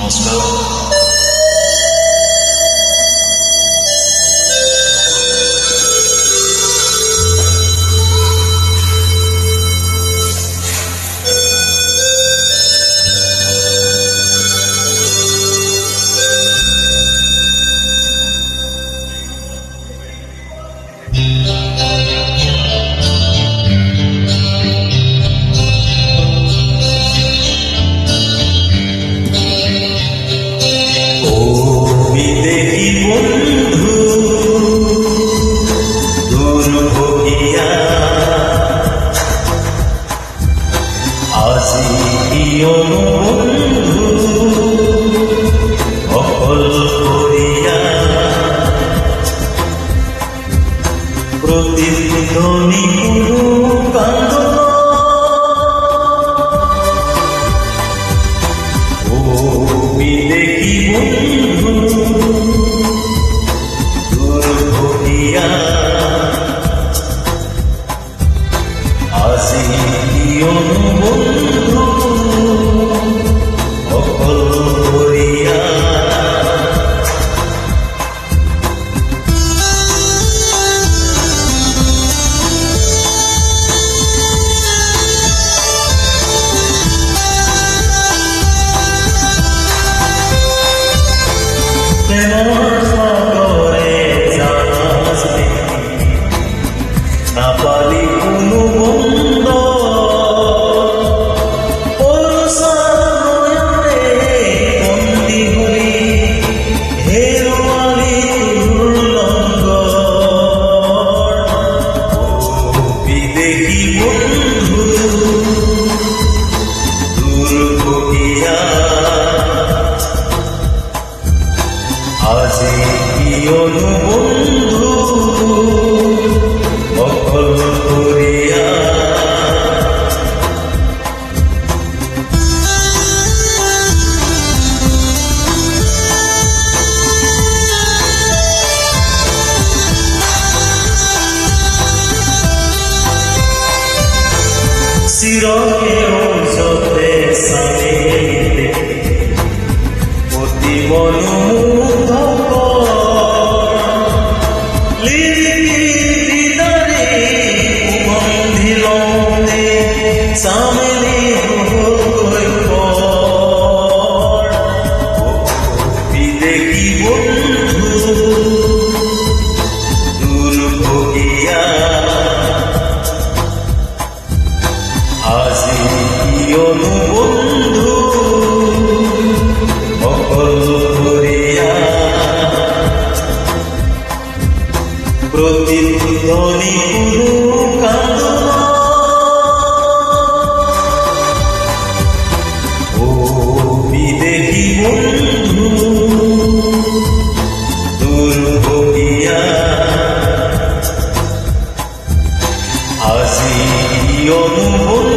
নমস্কার। প্রতিধ্বনি পুরো কান্দন ও বিদেহী বন্ধু দূর হইয়া আসি বন্ধু অকল করিয়া না পারি কোনো বন্ধ বন্দি হলি হেরোয়ালি বিদেহী বন্ধু দূর হইয়া আজি বন্ধু অকল করিয়া শিরকে ঔষধে সানিতে অতি মনোমুগ্ধ সামনে বিদেহী বন্ধু দূর হইয়া আজি বন্ধু অকল করিয়া প্রতিধ্বনি পুরো কান্দন বিদেহী বন্ধু দূর হইয়া আজি বন্ধু